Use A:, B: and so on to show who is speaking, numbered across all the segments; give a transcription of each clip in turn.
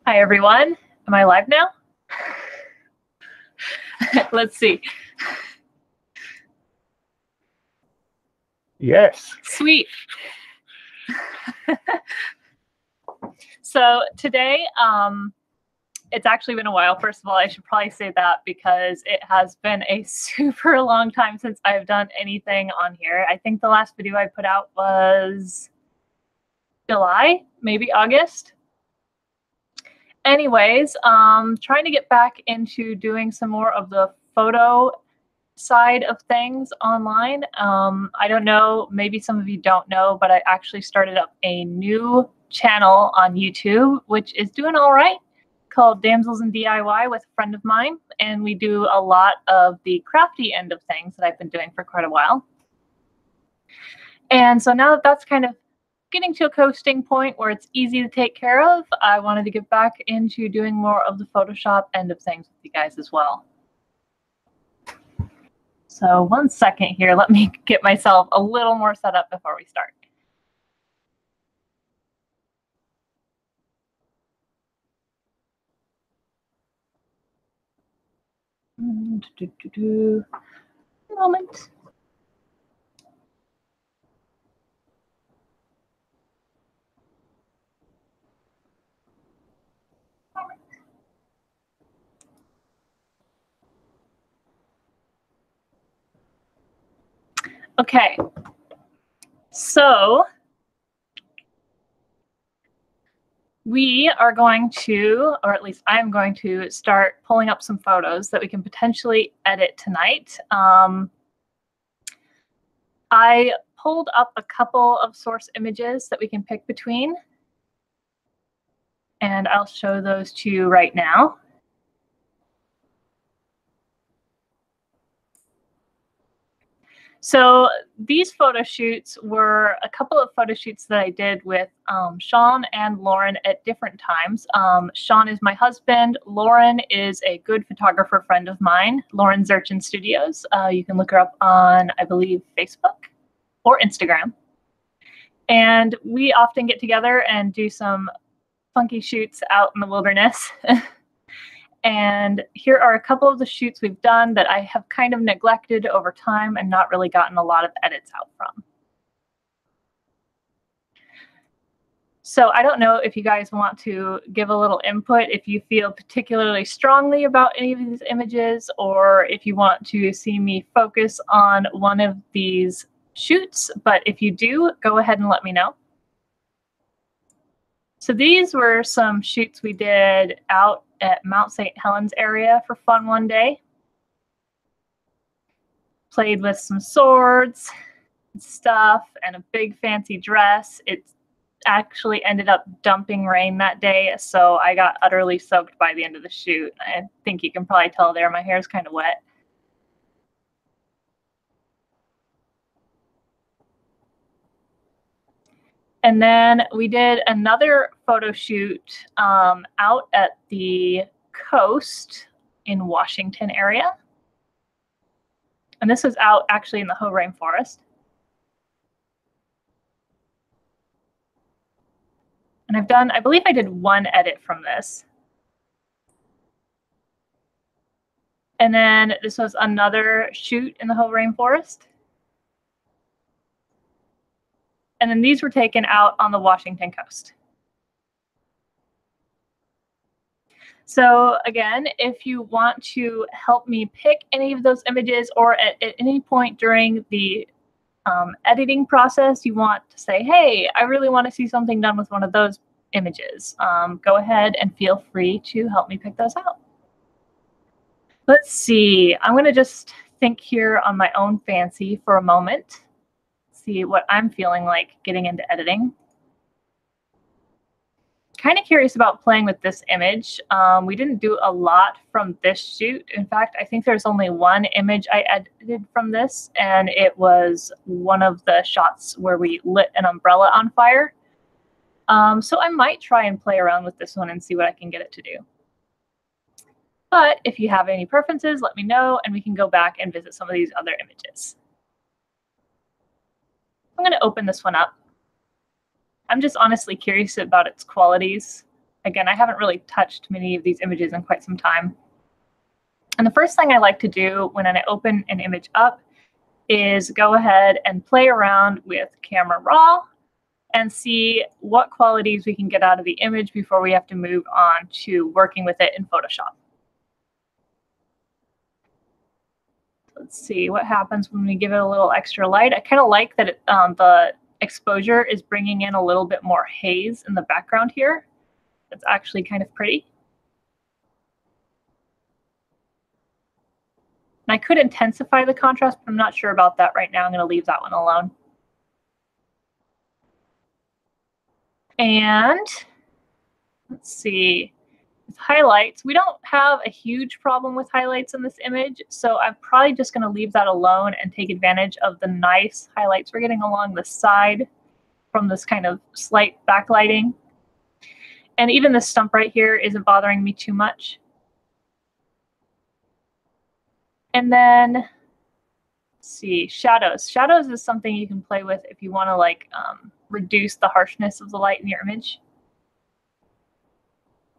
A: Hi, everyone. Am I live now? Let's see.
B: Yes.
A: Sweet. So today, it's actually been a while. First of all, I should probably say that because it has been a super long time since I've done anything on here. I think the last video I put out was July, maybe August. Anyways, trying to get back into doing some more of the photo side of things online. I don't know, maybe some of you don't know, but I actually started up a new channel on YouTube, which is doing all right, called Damsels in DIY with a friend of mine. And we do a lot of the crafty end of things that I've been doing for quite a while. And so now that that's kind of getting to a coasting point where it's easy to take care of, I wanted to get back into doing more of the Photoshop end of things with you guys as well. So 1 second here, let me get myself a little more set up before we start. Moment. Okay, so we are going to, or at least I'm going to, start pulling up some photos that we can potentially edit tonight. I pulled up a couple of source images that we can pick between, and I'll show those to you right now. So these photo shoots were a couple of photo shoots that I did with Sean and Lauren at different times. Sean is my husband. Lauren is a good photographer friend of mine, Lauren Zurchin Studios. You can look her up on, I believe, Facebook or Instagram. And we often get together and do some funky shoots out in the wilderness. And here are a couple of the shoots we've done that I have kind of neglected over time and not really gotten a lot of edits out from. So I don't know if you guys want to give a little input, if you feel particularly strongly about any of these images, or if you want to see me focus on one of these shoots. But if you do, go ahead and let me know. So these were some shoots we did out at Mount St. Helens area for fun one day. Played with some swords and stuff and a big fancy dress. It actually ended up dumping rain that day, so I got utterly soaked by the end of the shoot. I think you can probably tell there, my hair is kind of wet. And then we did another photo shoot out at the coast in Washington area. And this was out actually in the Hoh Rainforest. And I believe I did one edit from this. And then this was another shoot in the Hoh Rainforest. And then these were taken out on the Washington coast. So again, if you want to help me pick any of those images, or at any point during the editing process, you want to say, hey, I really want to see something done with one of those images, go ahead and feel free to help me pick those out. Let's see, I'm going to just think here on my own fancy for a moment, see what I'm feeling like getting into editing. Kind of curious about playing with this image. We didn't do a lot from this shoot. In fact, I think there's only one image I edited from this, and it was one of the shots where we lit an umbrella on fire. So I might try and play around with this one and see what I can get it to do. But if you have any preferences, let me know, and we can go back and visit some of these other images. I'm going to open this one up. I'm just honestly curious about its qualities Again, I haven't really touched many of these images in quite some time. And the first thing I like to do when I open an image up is go ahead and play around with Camera Raw and see what qualities we can get out of the image before we have to move on to working with it in Photoshop. Let's see what happens when we give it a little extra light. I kind of like that the exposure is bringing in a little bit more haze in the background here. It's actually kind of pretty. And I could intensify the contrast, but I'm not sure about that right now. I'm going to leave that one alone. And let's see, with highlights, we don't have a huge problem with highlights in this image, so I'm probably just going to leave that alone and take advantage of the nice highlights we're getting along the side from this kind of slight backlighting. And even this stump right here isn't bothering me too much. And then, let's see, shadows. Shadows is something you can play with if you want to like reduce the harshness of the light in your image.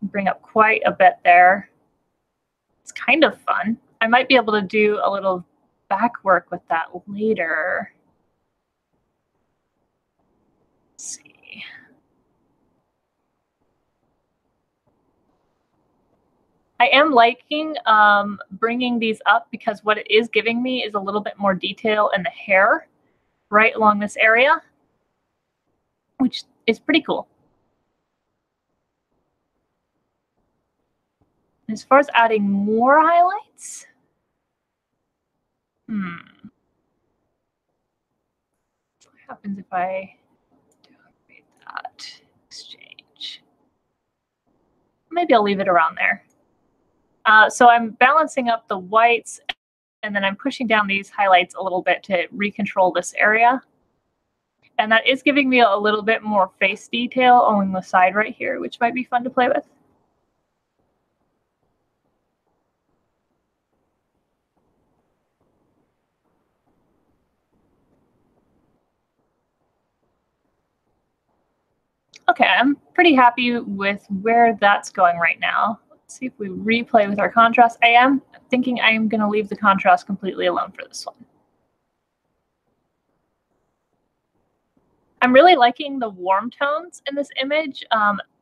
A: Bring up quite a bit there. It's kind of fun. I might be able to do a little back work with that later. Let's see. I am liking bringing these up because what it is giving me is a little bit more detail in the hair right along this area, which is pretty cool. As far as adding more highlights, what happens if I downgrade that exchange? Maybe I'll leave it around there. So I'm balancing up the whites, and then I'm pushing down these highlights a little bit to recontrol this area. And that is giving me a little bit more face detail along the side right here, which might be fun to play with. Okay, I'm pretty happy with where that's going right now. Let's see if we replay with our contrast. I am thinking I am going to leave the contrast completely alone for this one. I'm really liking the warm tones in this image,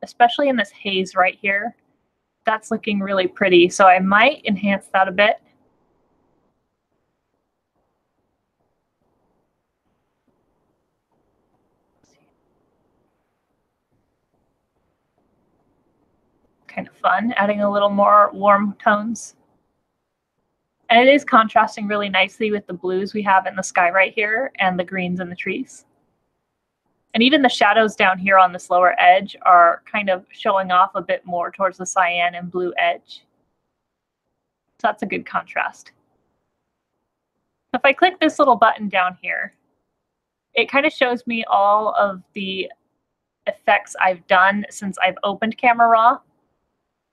A: especially in this haze right here. That's looking really pretty, so I might enhance that a bit. Kind of fun, adding a little more warm tones. And it is contrasting really nicely with the blues we have in the sky right here and the greens in the trees. And even the shadows down here on this lower edge are kind of showing off a bit more towards the cyan and blue edge. So that's a good contrast. If I click this little button down here, it kind of shows me all of the effects I've done since I've opened Camera Raw.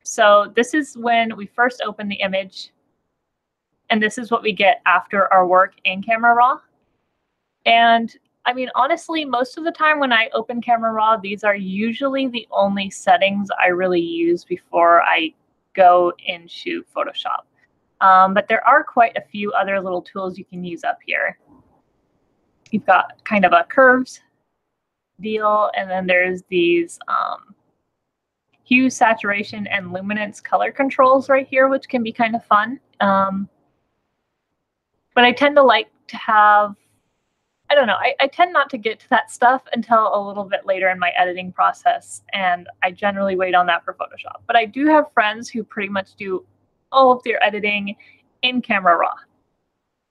A: So this is when we first open the image, and this is what we get after our work in Camera Raw. And I mean, honestly, most of the time when I open Camera Raw, these are usually the only settings I really use before I go into Photoshop. But there are quite a few other little tools you can use up here. You've got kind of a curves deal, and then there's these hue, saturation, and luminance color controls right here, which can be kind of fun. But I tend to like to have, I don't know, I tend not to get to that stuff until a little bit later in my editing process, and I generally wait on that for Photoshop. But I do have friends who pretty much do all of their editing in Camera Raw.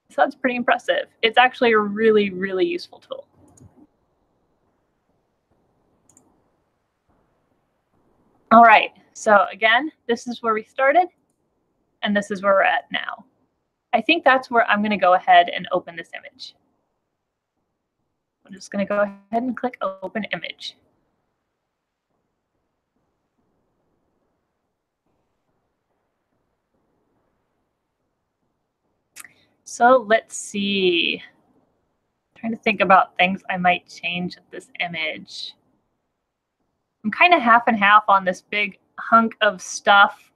A: So that's pretty impressive. It's actually a really, really useful tool. All right, so again, this is where we started, and this is where we're at now. I think that's where I'm going to go ahead and open this image. I'm just going to go ahead and click Open Image. So let's see. I'm trying to think about things I might change with this image. I'm kind of half and half on this big hunk of stuff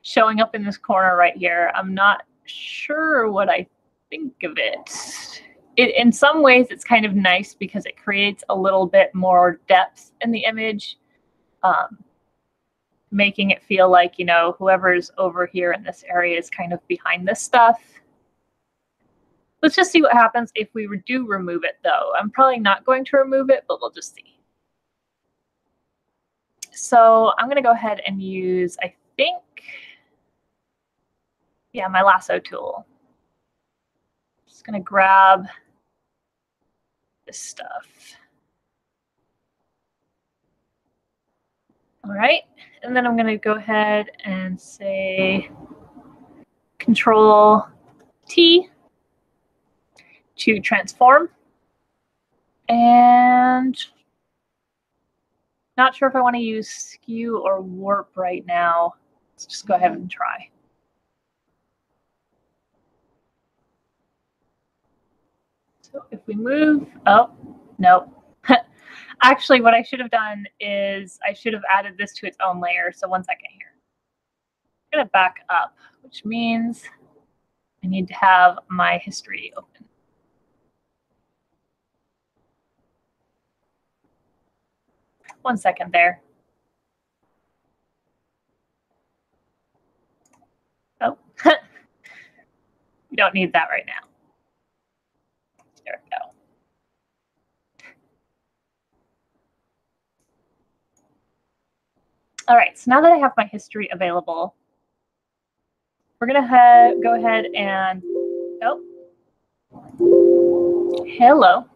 A: showing up in this corner right here. I'm not sure what I think of it. In some ways, it's kind of nice because it creates a little bit more depth in the image, making it feel like, you know, whoever's over here in this area is kind of behind this stuff. Let's just see what happens if we do remove it, though. I'm probably not going to remove it, but we'll just see. So I'm going to go ahead and use, I think, yeah, my lasso tool. Just going to grab this stuff. All right, and then I'm going to go ahead and say Control T to transform. And not sure if I want to use skew or warp right now. Let's just go ahead and try. So if we move, oh, no. Actually, what I should have done is I should have added this to its own layer. So one second here. I'm going to back up, which means I need to have my history open. One second there. Oh, we don't need that right now. There we go. All right, so now that I have my history available, we're going to go ahead and, oh, hello.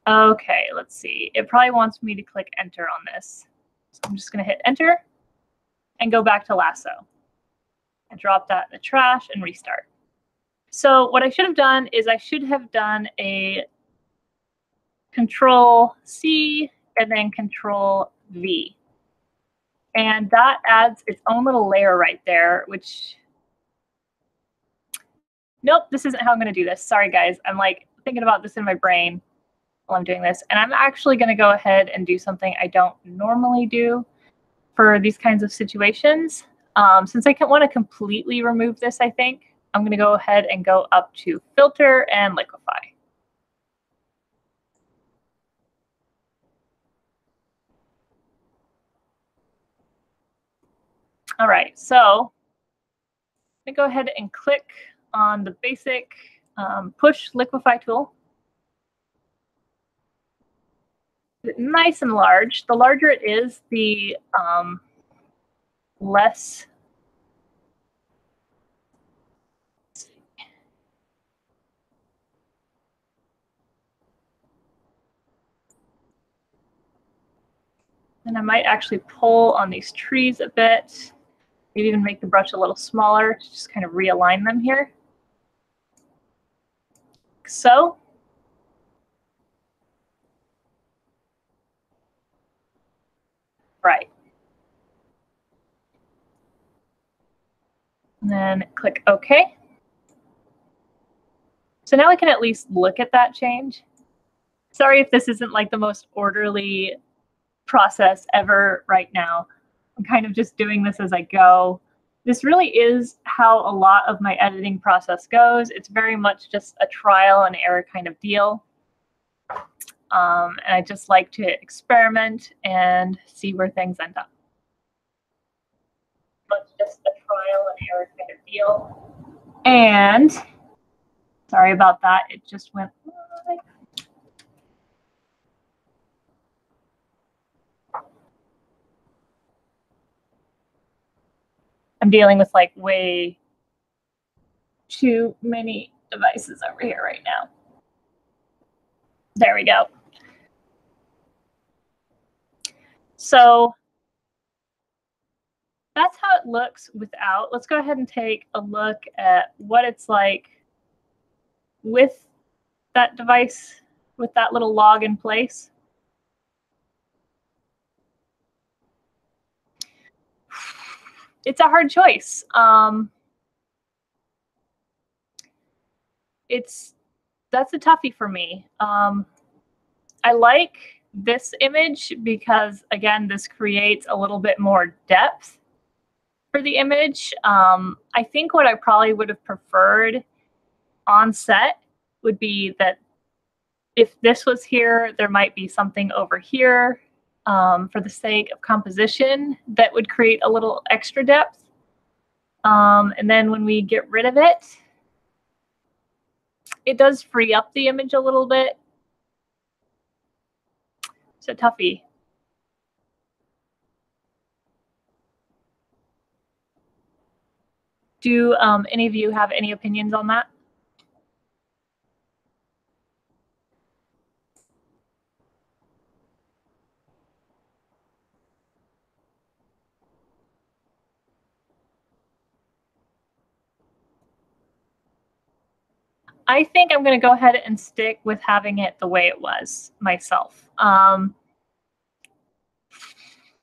A: Okay, let's see. It probably wants me to click enter on this. So I'm just going to hit enter and go back to lasso. I drop that in the trash and restart. So what I should have done is I should have done a Control C and then Control V. And that adds its own little layer right there, which, nope, this isn't how I'm going to do this. Sorry, guys. I'm like thinking about this in my brain while I'm doing this. And I'm actually going to go ahead and do something I don't normally do for these kinds of situations. Since I want to completely remove this, I think I'm going to go ahead and go up to Filter and Liquify. All right, so I'm going to go ahead and click on the basic push liquify tool. Nice and large. The larger it is, the less and I might actually pull on these trees a bit, maybe even make the brush a little smaller to just kind of realign them here. Like so. Right. And then click OK. So now I can at least look at that change. Sorry if this isn't like the most orderly process ever right now. I'm kind of just doing this as I go. This really is how a lot of my editing process goes. It's very much just a trial and error kind of deal. And I just like to experiment and see where things end up. But just a trial and error kind of deal. And sorry about that. It just went. I'm dealing with like way too many devices over here right now. There we go. So that's how it looks without. Let's go ahead and take a look at what it's like with that device, with that little log in place. It's a hard choice. That's a toughie for me. I like this image because, again, this creates a little bit more depth for the image. I think what I probably would have preferred on set would be that if this was here, there might be something over here for the sake of composition that would create a little extra depth. And then when we get rid of it, it does free up the image a little bit. It's a toughie. Do any of you have any opinions on that? I think I'm going to go ahead and stick with having it the way it was myself.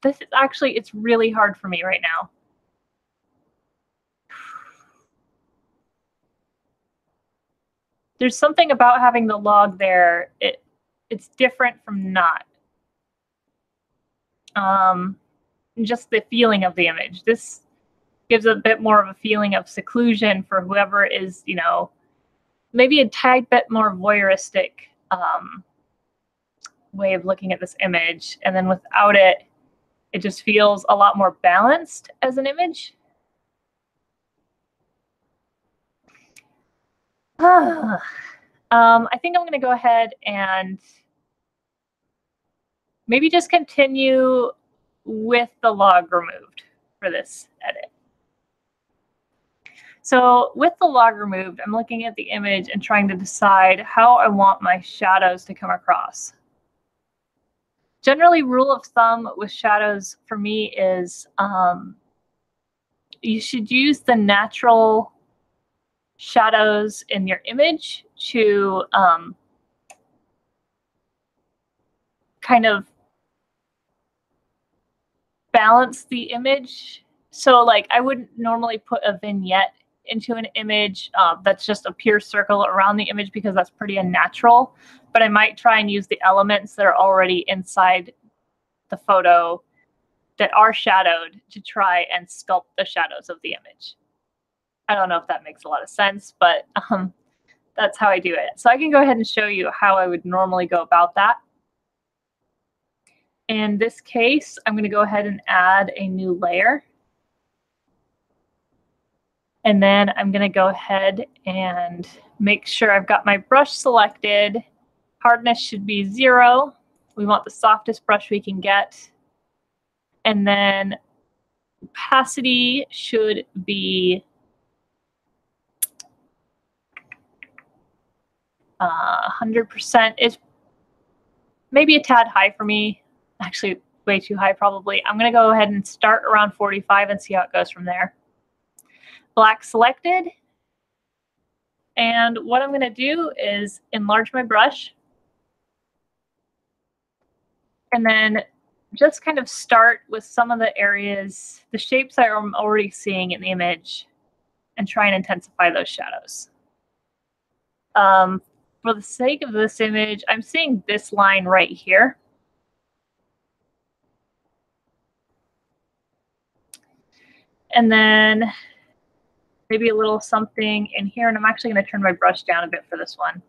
A: This is actually, it's really hard for me right now. There's something about having the log there. It's different from not. Just the feeling of the image. This gives a bit more of a feeling of seclusion for whoever is, you know, maybe a tad bit more voyeuristic way of looking at this image. And then without it, it just feels a lot more balanced as an image. I think I'm going to go ahead and maybe just continue with the log removed for this edit. So with the log removed, I'm looking at the image and trying to decide how I want my shadows to come across. Generally, rule of thumb with shadows for me is you should use the natural shadows in your image to kind of balance the image. So like I wouldn't normally put a vignette into an image that's just a pure circle around the image because that's pretty unnatural, but I might try and use the elements that are already inside the photo that are shadowed to try and sculpt the shadows of the image. I don't know if that makes a lot of sense, but that's how I do it. So I can go ahead and show you how I would normally go about that. In this case, I'm going to go ahead and add a new layer. And then I'm going to go ahead and make sure I've got my brush selected. Hardness should be 0. We want the softest brush we can get. And then opacity should be 100%. Is maybe a tad high for me. Actually, way too high probably. I'm going to go ahead and start around 45 and see how it goes from there. Black selected. And what I'm going to do is enlarge my brush. And then just kind of start with some of the areas, the shapes I'm already seeing in the image, and try and intensify those shadows. For the sake of this image, I'm seeing this line right here. And then maybe a little something in here. And I'm actually going to turn my brush down a bit for this one.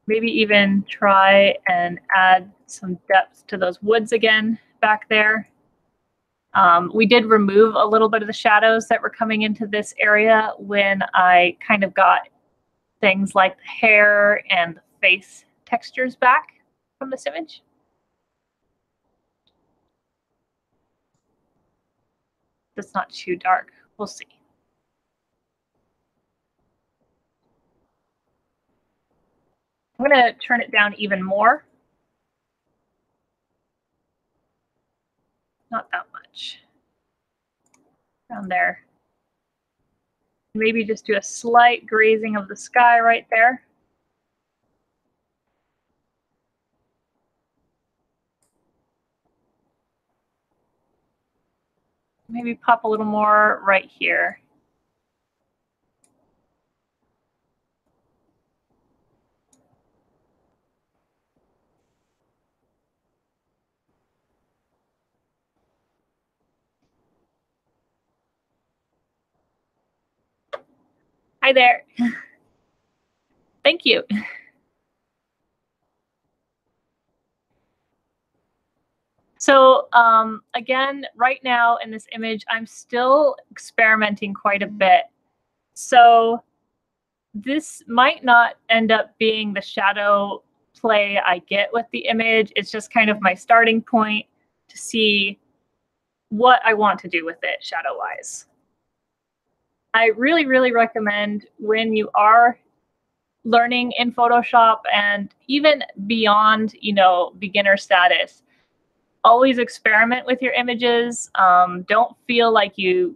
A: Maybe even try and add some depth to those woods again back there. We did remove a little bit of the shadows that were coming into this area when I kind of got things like the hair and the face textures back from this image. It's not too dark. We'll see. I'm going to turn it down even more. Not that much. Around there. Maybe just do a slight grazing of the sky right there. Maybe pop a little more right here. Hi there. Thank you. So again, right now in this image, I'm still experimenting quite a bit. So this might not end up being the shadow play I get with the image. It's just kind of my starting point to see what I want to do with it shadow-wise. I really, really recommend when you are learning in Photoshop and even beyond, beginner status, always experiment with your images. Don't feel like you've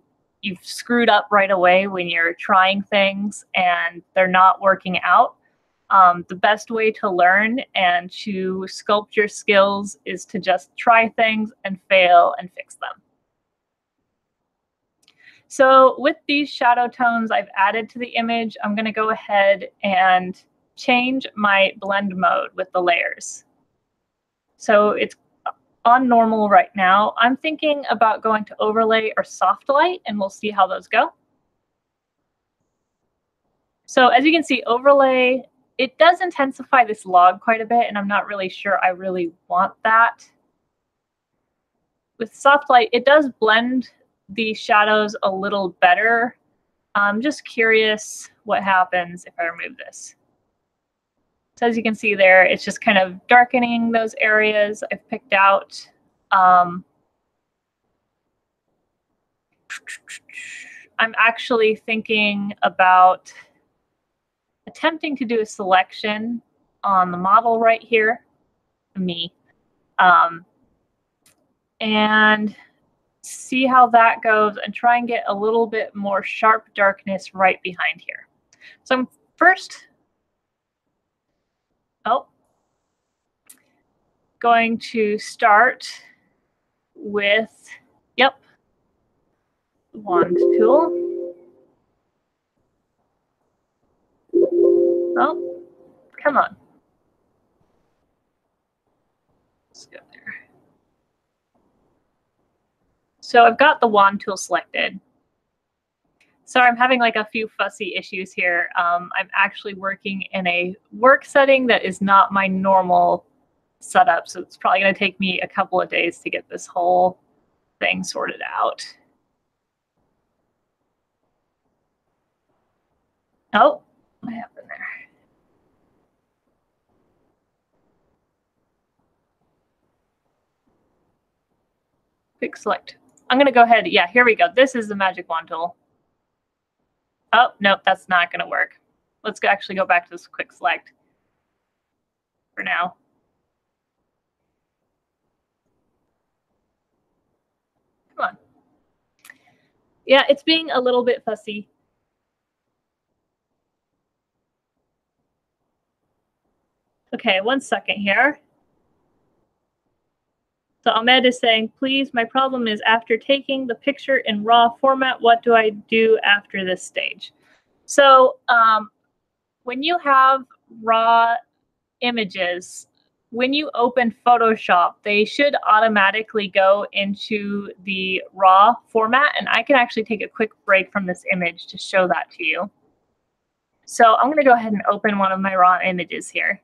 A: screwed up right away when you're trying things and they're not working out. The best way to learn and to sculpt your skills is to just try things and fail and fix them. So with these shadow tones I've added to the image, I'm going to go ahead and change my blend mode with the layers. So it's on normal right now. I'm thinking about going to overlay or soft light, and we'll see how those go. So as you can see, overlay, it does intensify this log quite a bit, and I'm not really sure I really want that. With soft light, it does blend the shadows a little better. I'm just curious what happens if I remove this. So as you can see there, it's just kind of darkening those areas I've picked out. I'm actually thinking about attempting to do a selection on the model right here, me, and see how that goes and try and get a little bit more sharp darkness right behind here. So I'm first going to start with, wand tool. Oh, come on. Let's go there. So I've got the wand tool selected. Sorry, I'm having like a few fussy issues here. I'm actually working in a work setting that is not my normal setup, so it's probably going to take me a couple of days to get this whole thing sorted out. Oh, what happened there? Quick select. I'm going to go ahead. Yeah, here we go. This is the magic wand tool. Oh, nope, that's not going to work. Let's actually go back to this quick select for now. Come on. Yeah, it's being a little bit fussy. Okay, 1 second here. So Ahmed is saying, please, my problem is after taking the picture in raw format, what do I do after this stage? So when you have raw images, when you open Photoshop, they should automatically go into the raw format. And I can actually take a quick break from this image to show that to you. So I'm going to go ahead and open one of my raw images here.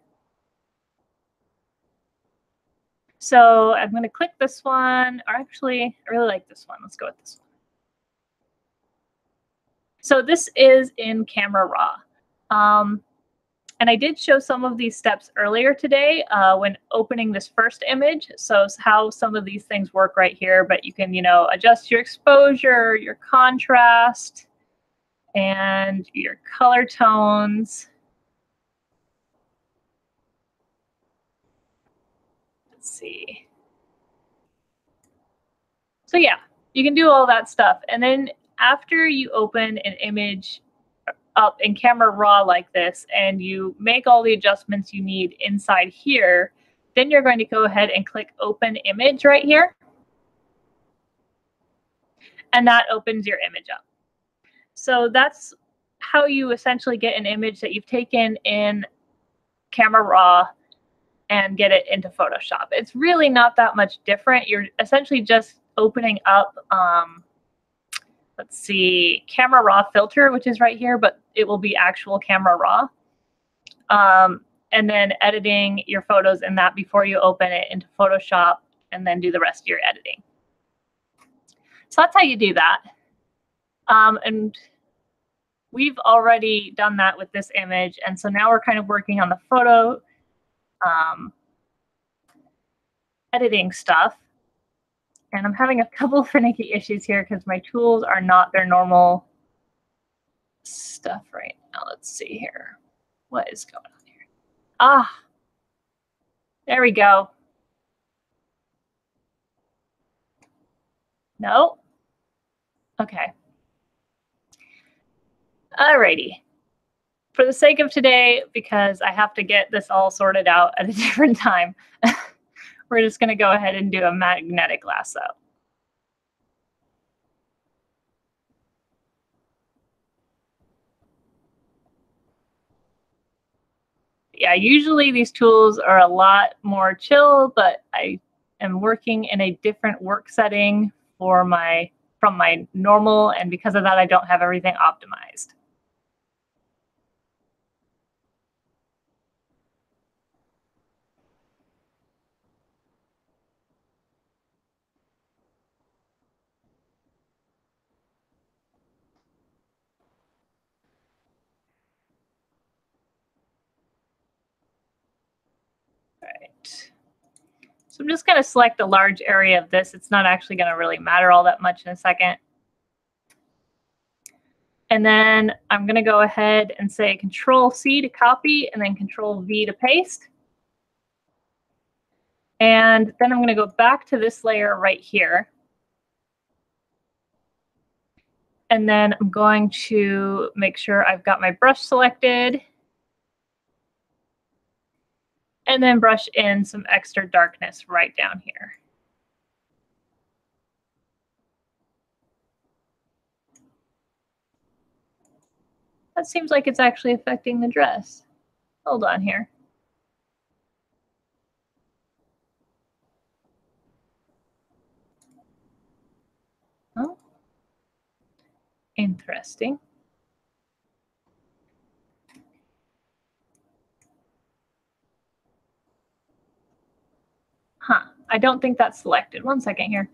A: So I'm going to click this one, or actually, I really like this one. Let's go with this one. So this is in Camera Raw. And I did show some of these steps earlier today when opening this first image. So how some of these things work right here, but you can, adjust your exposure, your contrast, and your color tones. Let's see. So yeah, you can do all that stuff. And then after you open an image up in Camera Raw like this and you make all the adjustments you need inside here, then you're going to go ahead and click Open Image right here. And that opens your image up. So that's how you essentially get an image that you've taken in Camera Raw and get it into Photoshop. It's really not that much different. You're essentially just opening up let's see, camera raw filter, which is right here, but it will be actual camera raw. And then editing your photos in that before you open it into Photoshop, and then do the rest of your editing. So that's how you do that. And we've already done that with this image. And so now we're kind of working on the photo editing stuff. And I'm having a couple of finicky issues here because my tools are not their normal stuff right now. Let's see here. What is going on here? Ah, there we go. No. Okay. Alrighty. For the sake of today, because I have to get this all sorted out at a different time, we're just going to go ahead and do a magnetic lasso. Yeah, usually these tools are a lot more chill, but I am working in a different work setting from my normal, and because of that, I don't have everything optimized. Right. So I'm just going to select a large area of this. It's not actually going to really matter all that much in a second. And then I'm going to go ahead and say Control-C to copy and then Control-V to paste. And then I'm going to go back to this layer right here. And then I'm going to make sure I've got my brush selected. And then brush in some extra darkness right down here. That seems like it's actually affecting the dress. Hold on here. Oh, interesting. Huh, I don't think that's selected. One second here.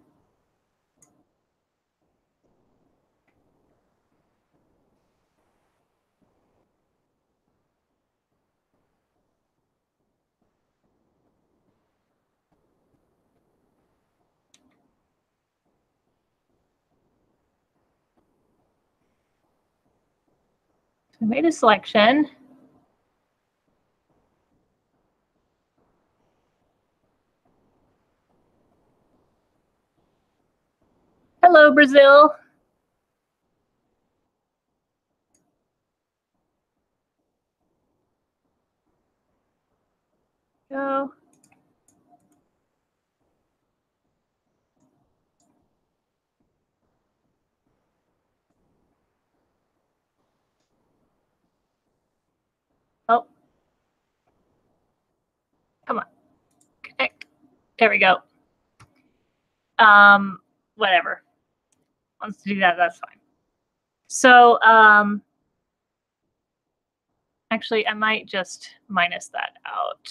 A: I made a selection. Hello, Brazil. Go. Oh, come on. Connect. There we go. Whatever. Wants to do that, that's fine. So, actually, I might just minus that out.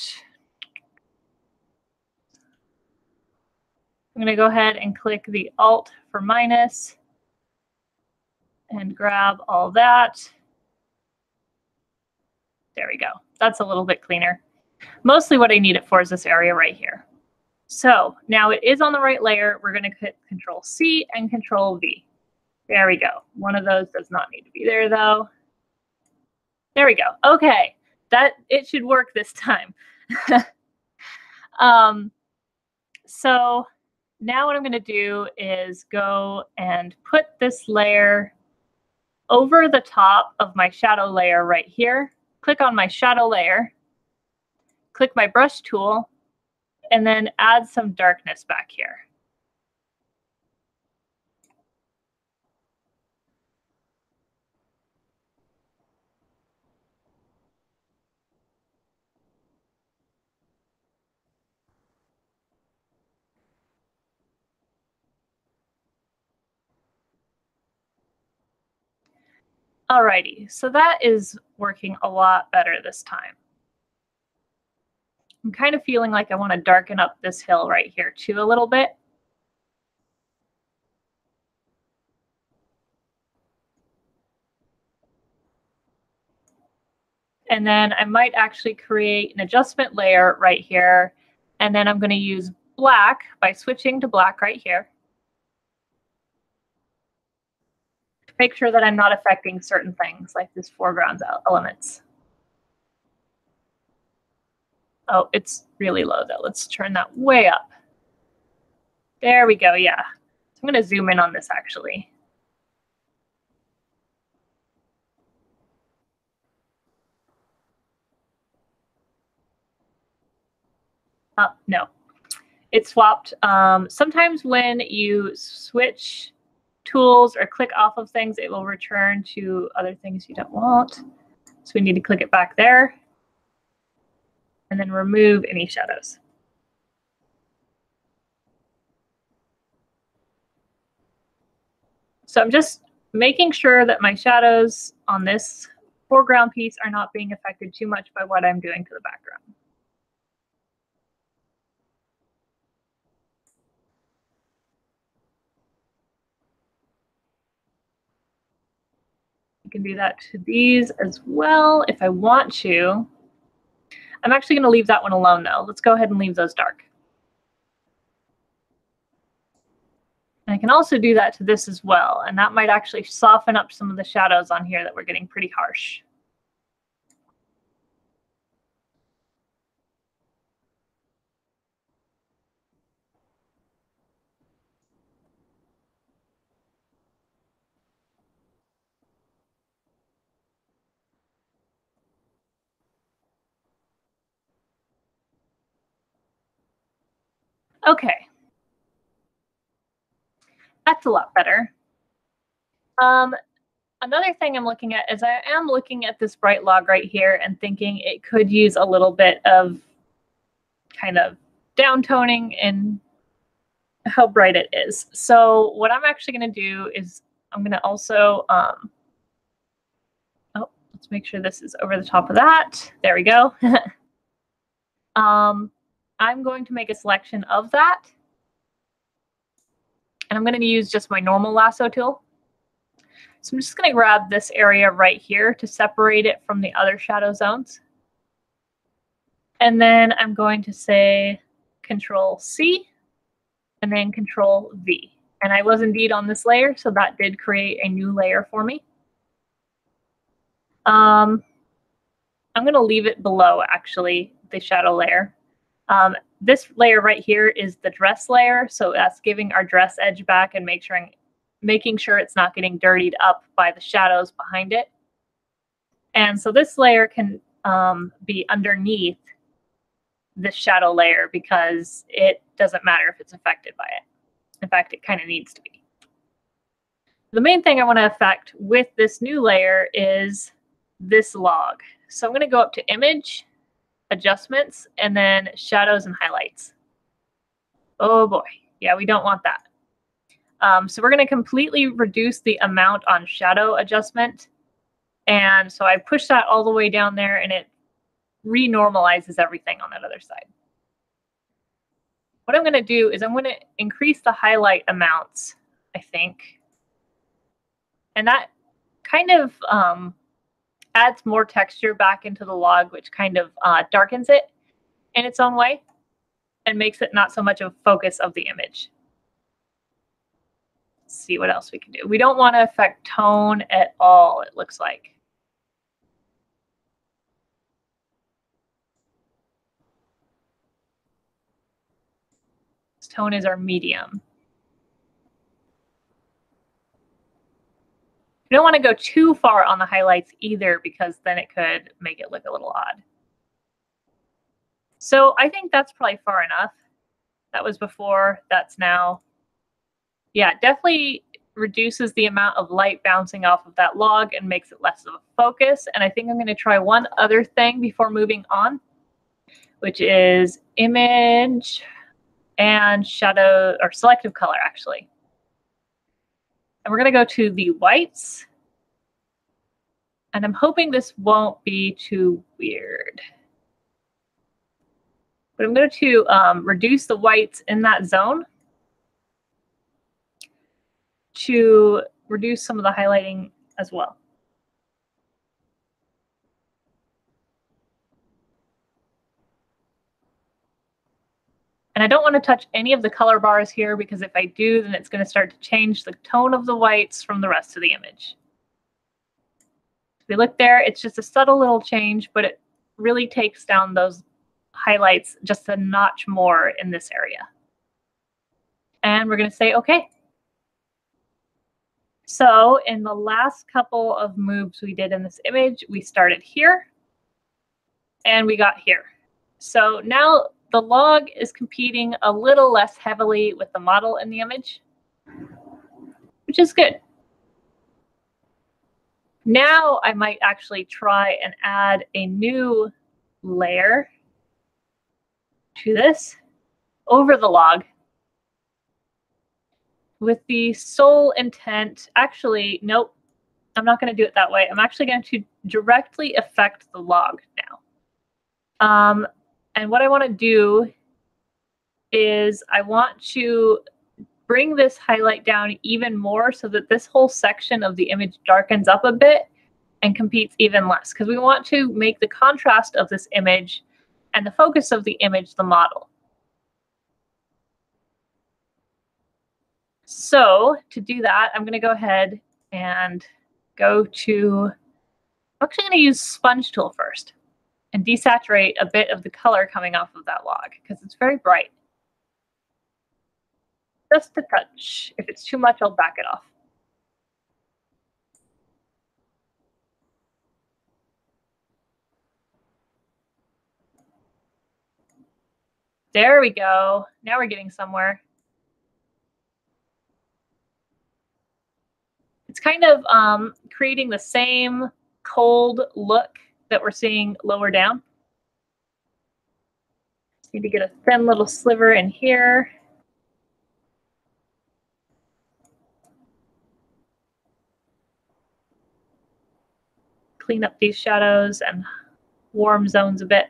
A: I'm going to go ahead and click the Alt for minus and grab all that. There we go. That's a little bit cleaner. Mostly what I need it for is this area right here. So now it is on the right layer. We're going to hit Control-C and Control-V. There we go. One of those does not need to be there, though. There we go. Okay, it should work this time. So now what I'm going to do is go and put this layer over the top of my shadow layer right here. Click on my shadow layer, click my brush tool, and then add some darkness back here. Alrighty, so that is working a lot better this time. I'm kind of feeling like I want to darken up this hill right here too a little bit. And then I might actually create an adjustment layer right here. And then I'm going to use black by switching to black right here. Make sure that I'm not affecting certain things like this foreground elements. Oh, it's really low though. Let's turn that way up. There we go, yeah. So I'm going to zoom in on this actually. No, it swapped. Sometimes when you switch tools or click off of things, it will return to other things you don't want. So we need to click it back there and then remove any shadows. So I'm just making sure that my shadows on this foreground piece are not being affected too much by what I'm doing to the background. I can do that to these as well if I want to. I'm actually going to leave that one alone though. Let's go ahead and leave those dark. And I can also do that to this as well, and that might actually soften up some of the shadows on here that were getting pretty harsh. Okay. That's a lot better. Another thing I'm looking at is I am looking at this bright log right here and thinking it could use a little bit of kind of downtoning in how bright it is. So what I'm actually going to do is I'm going to also, let's make sure this is over the top of that. There we go. I'm going to make a selection of that. And I'm going to use just my normal lasso tool. So I'm just going to grab this area right here to separate it from the other shadow zones. And then I'm going to say Control C and then Control V. And I was indeed on this layer, so that did create a new layer for me. I'm going to leave it below, actually, the shadow layer. This layer right here is the dress layer, so that's giving our dress edge back and making sure it's not getting dirtied up by the shadows behind it. And so this layer can be underneath this shadow layer because it doesn't matter if it's affected by it. In fact, it kind of needs to be. The main thing I want to affect with this new layer is this log. So I'm going to go up to Image, Adjustments, and then Shadows and Highlights. Oh boy, yeah, we don't want that. So we're going to completely reduce the amount on shadow adjustment. And so I push that all the way down there and it renormalizes everything on that other side. What I'm going to do is I'm going to increase the highlight amounts, I think. And that kind of adds more texture back into the log, which kind of darkens it in its own way and makes it not so much of a focus of the image. Let's see what else we can do. We don't want to affect tone at all, it looks like. This tone is our medium. You don't want to go too far on the highlights either because then it could make it look a little odd. So I think that's probably far enough. That was before, that's now. Yeah, definitely reduces the amount of light bouncing off of that log and makes it less of a focus. And I think I'm going to try one other thing before moving on, which is Image and Shadow, or Selective Color, actually. And we're going to go to the whites. And I'm hoping this won't be too weird. But I'm going to reduce the whites in that zone to reduce some of the highlighting as well. And I don't want to touch any of the color bars here, because if I do, then it's going to start to change the tone of the whites from the rest of the image. If we look there, it's just a subtle little change, but it really takes down those highlights just a notch more in this area. And we're going to say, okay. So in the last couple of moves we did in this image, we started here and we got here. So now the log is competing a little less heavily with the model in the image, which is good. Now I might actually try and add a new layer to this over the log with the sole intent. Actually, nope, I'm not going to do it that way. I'm actually going to directly affect the log now. And what I want to do is I want to bring this highlight down even more so that this whole section of the image darkens up a bit and competes even less, because we want to make the contrast of this image and the focus of the image the model. So to do that, I'm going to go ahead and go to, I'm actually going to use sponge tool first and desaturate a bit of the color coming off of that log because it's very bright. Just a touch. If it's too much, I'll back it off. There we go. Now we're getting somewhere. It's kind of creating the same cold look that we're seeing lower down. Just need to get a thin little sliver in here. Clean up these shadows and warm zones a bit.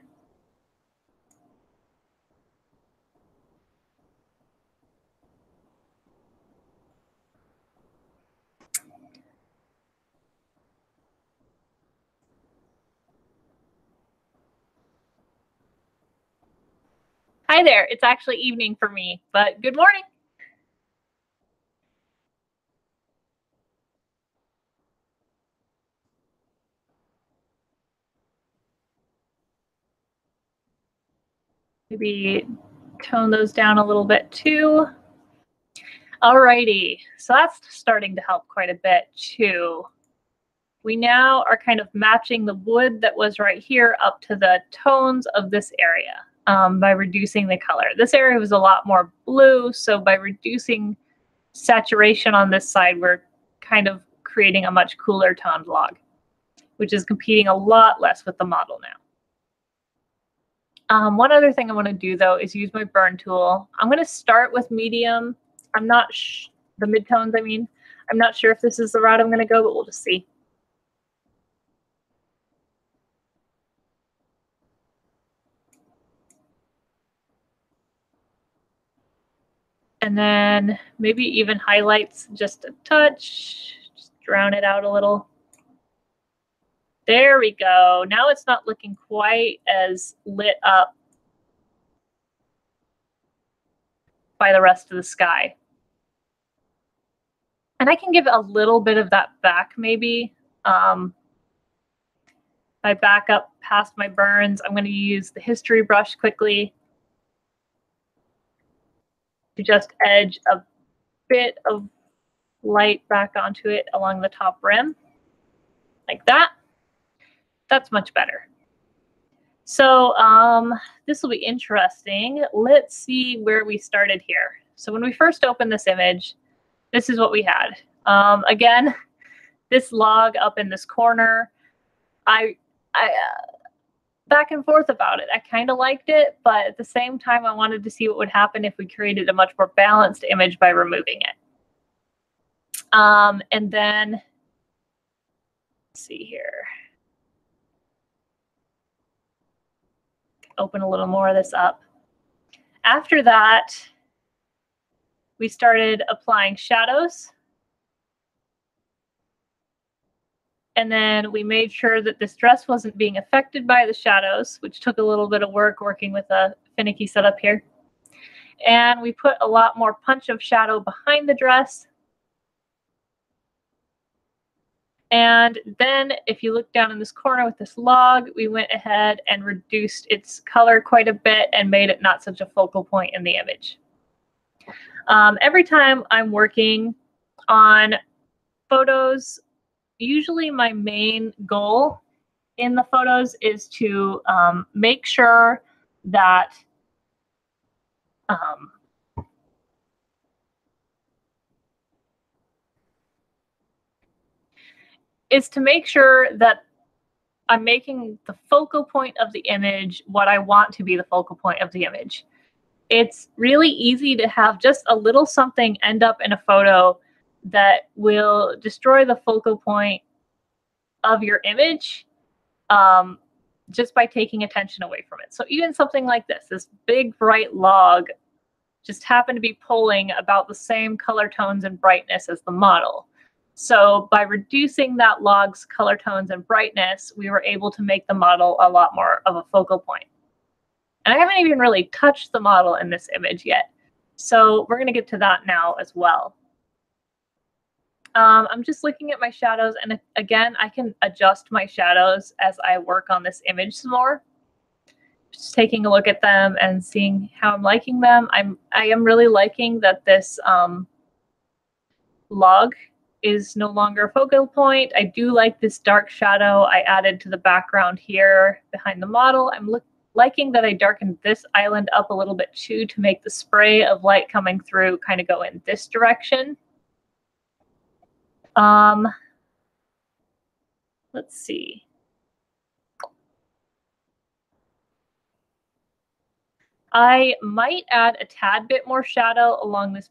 A: Hi there. It's actually evening for me, but good morning. Maybe tone those down a little bit too. Alrighty, so that's starting to help quite a bit too. We now are kind of matching the wood that was right here up to the tones of this area by reducing the color. This area was a lot more blue, so by reducing saturation on this side, we're kind of creating a much cooler toned log, which is competing a lot less with the model now. One other thing I want to do though is use my burn tool. I'm going to start with medium. I'm not the midtones, I mean. I'm not sure if this is the route I'm going to go, but we'll just see. And then maybe even highlights just a touch, just drown it out a little. There we go. Now it's not looking quite as lit up by the rest of the sky. And I can give a little bit of that back maybe. If I back up past my burns, I'm going to use the history brush quickly to just edge a bit of light back onto it along the top rim, like that. That's much better. So this will be interesting. Let's see where we started here. So when we first opened this image, this is what we had. Again, this log up in this corner, I back and forth about it. I kind of liked it, but at the same time, I wanted to see what would happen if we created a much more balanced image by removing it. And then let's see here. Open a little more of this up. After that, we started applying shadows. And then we made sure that this dress wasn't being affected by the shadows, which took a little bit of work working with a finicky setup here. And we put a lot more punch of shadow behind the dress. And then if you look down in this corner with this log, we went ahead and reduced its color quite a bit and made it not such a focal point in the image. Every time I'm working on photos, usually my main goal in the photos is to make sure that I'm making the focal point of the image what I want to be the focal point of the image. It's really easy to have just a little something end up in a photo that will destroy the focal point of your image just by taking attention away from it. So even something like this big bright log just happened to be pulling about the same color tones and brightness as the model. So by reducing that log's color tones and brightness, we were able to make the model a lot more of a focal point. And I haven't even really touched the model in this image yet. So we're going to get to that now as well. I'm just looking at my shadows, and again, I can adjust my shadows as I work on this image some more. Just taking a look at them and seeing how I'm liking them. I am really liking that this log is no longer a focal point. I do like this dark shadow I added to the background here behind the model. I'm liking that I darkened this island up a little bit too to make the spray of light coming through kind of go in this direction. Let's see. I might add a tad bit more shadow along this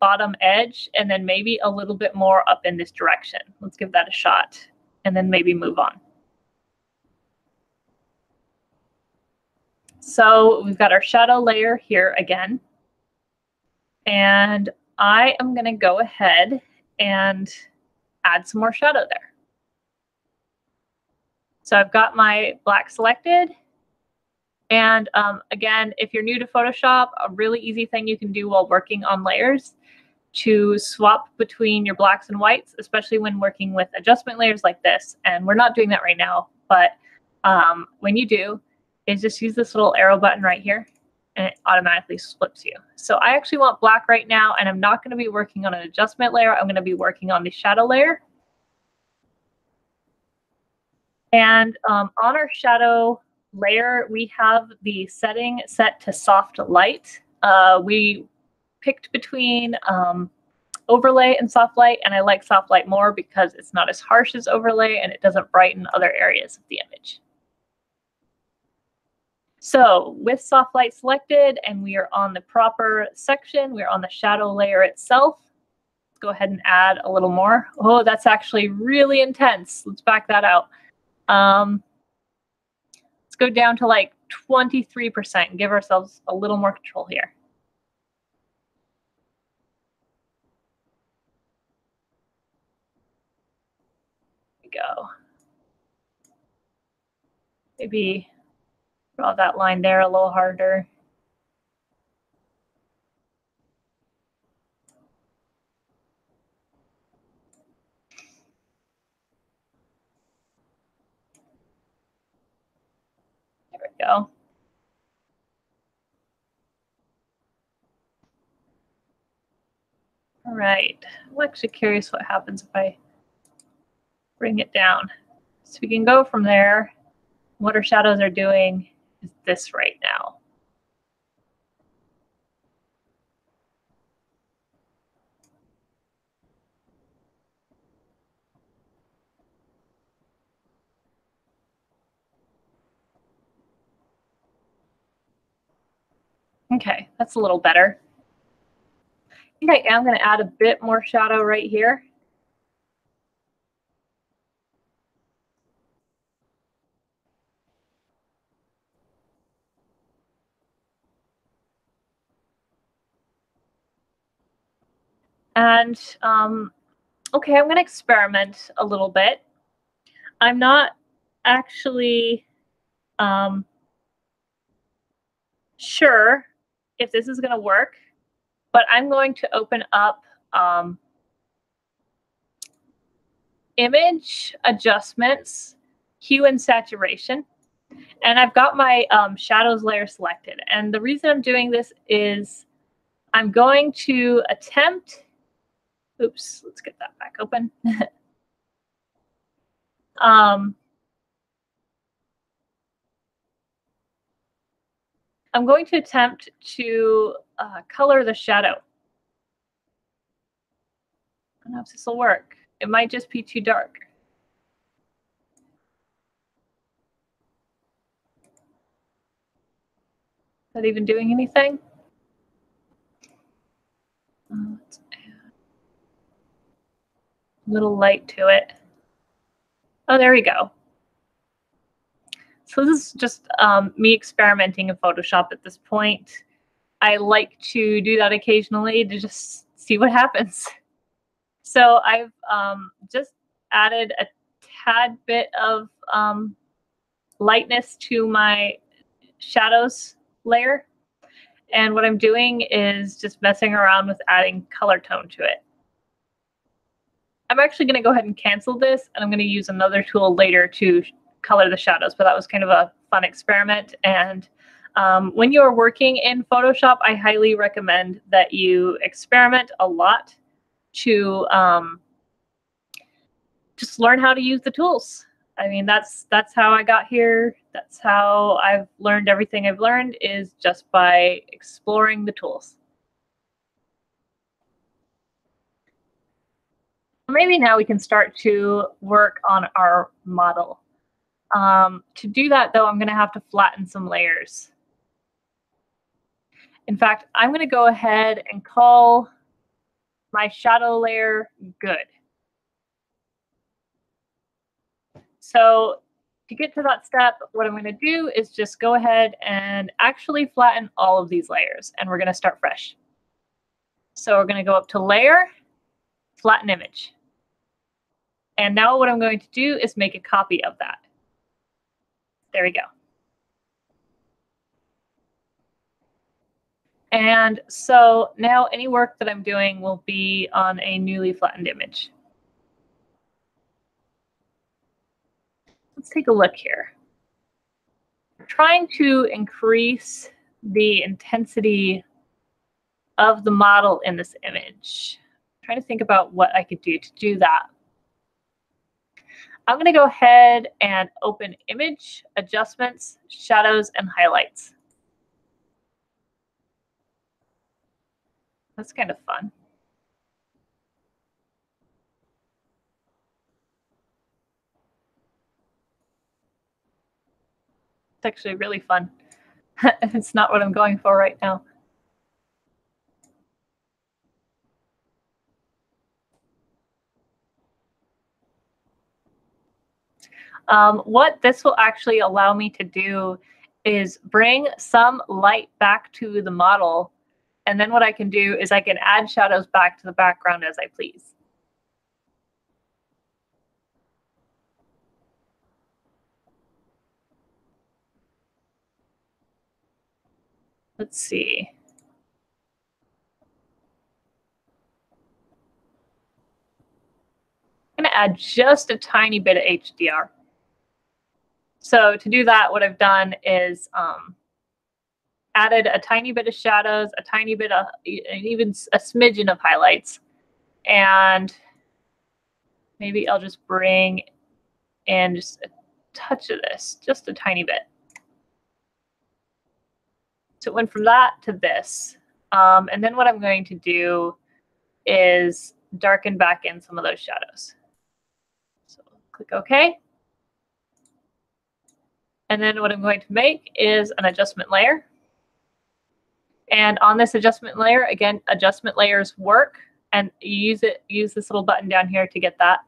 A: bottom edge and then maybe a little bit more up in this direction. Let's give that a shot and then maybe move on. So we've got our shadow layer here again. And I am going to go ahead and add some more shadow there. So I've got my black selected. And again, if you're new to Photoshop, a really easy thing you can do while working on layers to swap between your blacks and whites, especially when working with adjustment layers like this. And we're not doing that right now, but when you do, is just use this little arrow button right here and it automatically flips you. So I actually want black right now, and I'm not going to be working on an adjustment layer. I'm going to be working on the shadow layer. And on our shadow layer, we have the setting set to soft light. We picked between overlay and soft light, and I like soft light more because it's not as harsh as overlay and it doesn't brighten other areas of the image. So with soft light selected and we are on the proper section, we're on the shadow layer itself. Let's go ahead and add a little more. Oh, that's actually really intense. Let's back that out. Let's go down to like 23% and give ourselves a little more control here. There we go. Maybe draw that line there a little harder. There we go. All right. I'm actually curious what happens if I bring it down. So we can go from there. What our shadows are doing is this right now. Okay, that's a little better. I think I am going to add a bit more shadow right here. And okay, I'm going to experiment a little bit. I'm not actually sure if this is going to work, but I'm going to open up image adjustments, hue and saturation. And I've got my shadows layer selected. And the reason I'm doing this is I'm going to attempt, oops, let's get that back open. I'm going to attempt to color the shadow. I don't know if this will work. It might just be too dark. Is that even doing anything? Let's add a little light to it. Oh, there we go. So this is just me experimenting in Photoshop at this point. I like to do that occasionally to just see what happens. So I've just added a tad bit of lightness to my shadows layer. And what I'm doing is just messing around with adding color tone to it. I'm actually going to go ahead and cancel this, and I'm going to use another tool later to color the shadows, but that was kind of a fun experiment. And when you're working in Photoshop, I highly recommend that you experiment a lot to just learn how to use the tools. I mean, that's how I got here. That's how I've learned everything I've learned, is just by exploring the tools. Maybe now we can start to work on our model. To do that, though, I'm going to have to flatten some layers. In fact, I'm going to go ahead and call my shadow layer good. So to get to that step, what I'm going to do is just go ahead and actually flatten all of these layers, and we're going to start fresh. So we're going to go up to Layer, Flatten Image. And now what I'm going to do is make a copy of that. There we go. And so now any work that I'm doing will be on a newly flattened image. Let's take a look here. We're trying to increase the intensity of the model in this image. I'm trying to think about what I could do to do that. I'm going to go ahead and open Image, Adjustments, Shadows, and Highlights. That's kind of fun. It's actually really fun. It's not what I'm going for right now. What this will actually allow me to do is bring some light back to the model. And then what I can do is I can add shadows back to the background as I please. Let's see. I'm going to add just a tiny bit of HDR. So to do that, what I've done is added a tiny bit of shadows, a tiny bit of, even a smidgen of highlights. And maybe I'll just bring in just a touch of this, just a tiny bit. So it went from that to this. And then what I'm going to do is darken back in some of those shadows. So click OK. And then what I'm going to make is an adjustment layer. And on this adjustment layer, again, adjustment layers work, and you use this little button down here to get that.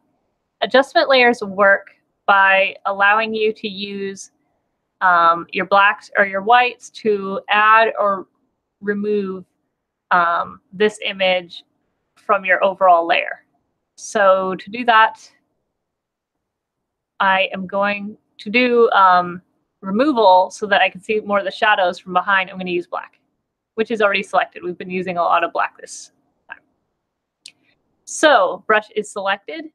A: Adjustment layers work by allowing you to use your blacks or your whites to add or remove this image from your overall layer. So to do that, I am going to do removal so that I can see more of the shadows from behind. I'm going to use black, which is already selected. We've been using a lot of black this time. So brush is selected.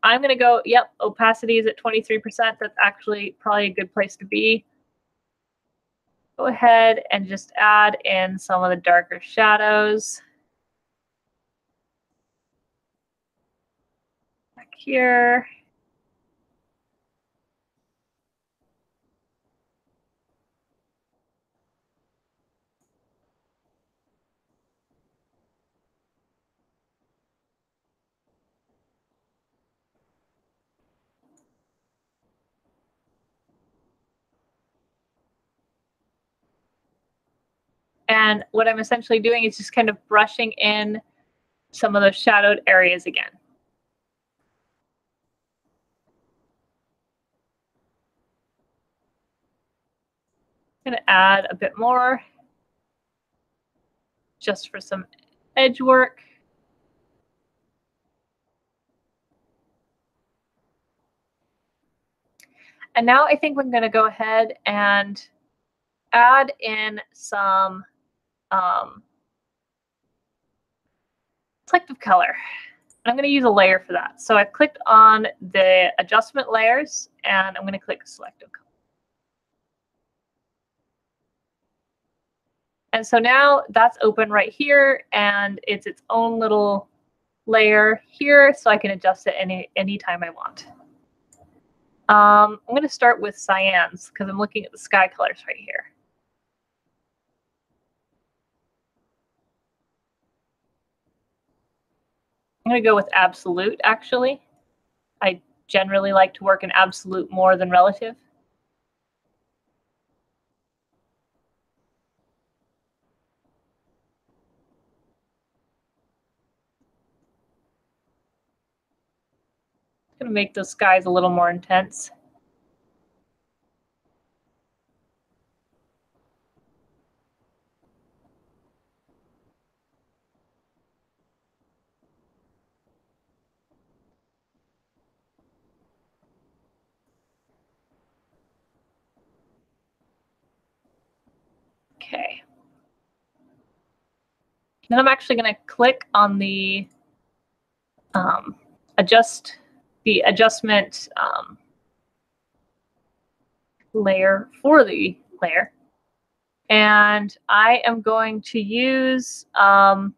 A: I'm going to go, yep, opacity is at 23%. That's actually probably a good place to be. Go ahead and just add in some of the darker shadows. Back here. And what I'm essentially doing is just kind of brushing in some of those shadowed areas again. I'm going to add a bit more just for some edge work. And now I think I'm going to go ahead and add in some selective color. I'm going to use a layer for that. So I've clicked on the adjustment layers and I'm going to click selective color. And so now that's open right here and it's its own little layer here, so I can adjust it any time I want. I'm going to start with cyans because I'm looking at the sky colors right here. I'm going to go with absolute, actually. I generally like to work in absolute more than relative. I'm going to make those skies a little more intense. Okay. Then I'm actually going to click on the adjustment layer for the layer. And I am going to use some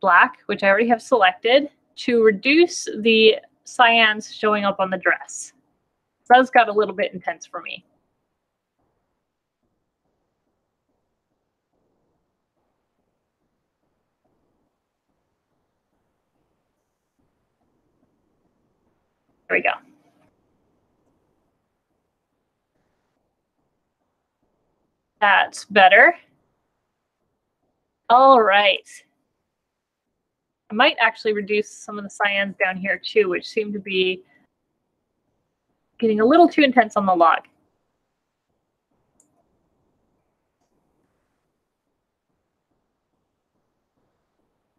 A: black, which I already have selected, to reduce the cyans showing up on the dress. So that's got a little bit intense for me. There we go. That's better. All right. I might actually reduce some of the cyans down here too, which seem to be getting a little too intense on the log.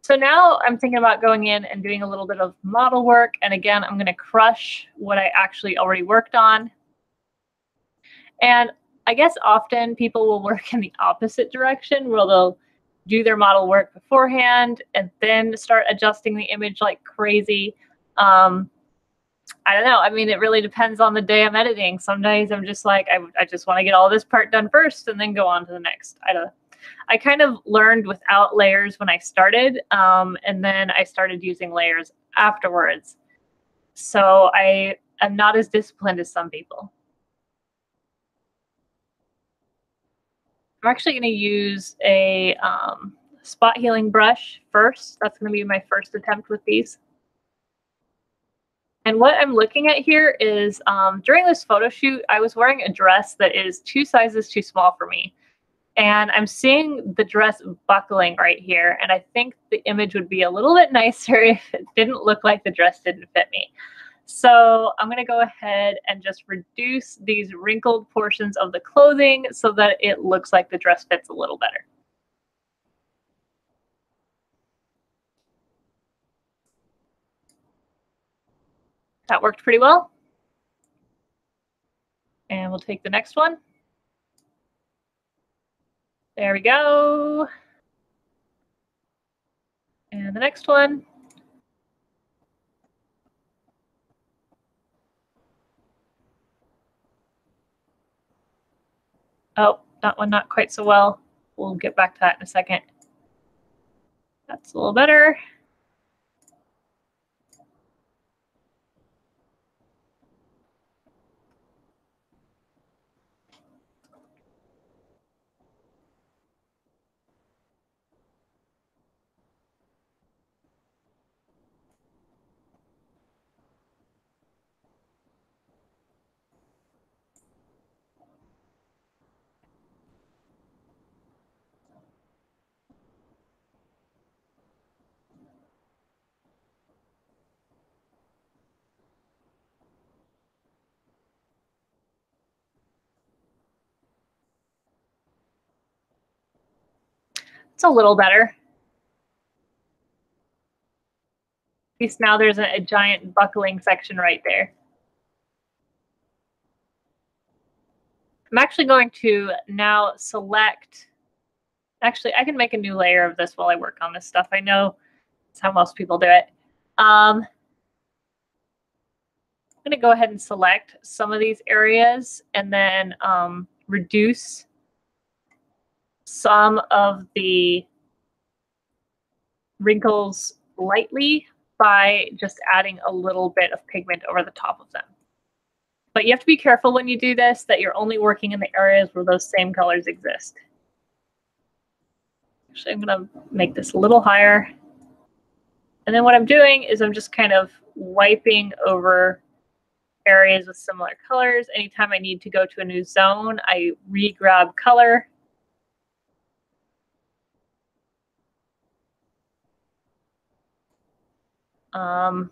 A: So now I'm thinking about going in and doing a little bit of model work. And again, I'm going to crush what I actually already worked on. And I guess often people will work in the opposite direction where they'll do their model work beforehand and then start adjusting the image like crazy. I don't know. I mean, it really depends on the day I'm editing. Some days I'm just like, I just want to get all this part done first and then go on to the next. I don't know. I kind of learned without layers when I started, and then I started using layers afterwards. So I am not as disciplined as some people. I'm actually going to use a spot healing brush first. That's going to be my first attempt with these. And what I'm looking at here is during this photo shoot, I was wearing a dress that is 2 sizes too small for me. And I'm seeing the dress buckling right here. And I think the image would be a little bit nicer if it didn't look like the dress didn't fit me. So I'm going to go ahead and just reduce these wrinkled portions of the clothing so that it looks like the dress fits a little better. That worked pretty well. And we'll take the next one. There we go. And the next one. Oh, that one not quite so well. We'll get back to that in a second. That's a little better. It's a little better. At least now there's a giant buckling section right there. I'm actually going to now select, actually I can make a new layer of this while I work on this stuff. I know it's how most people do it. I'm going to go ahead and select some of these areas and then reduce some of the wrinkles lightly by just adding a little bit of pigment over the top of them. But you have to be careful when you do this that you're only working in the areas where those same colors exist. Actually, I'm going to make this a little higher. And then what I'm doing is I'm just kind of wiping over areas with similar colors. Anytime I need to go to a new zone, I re-grab color. And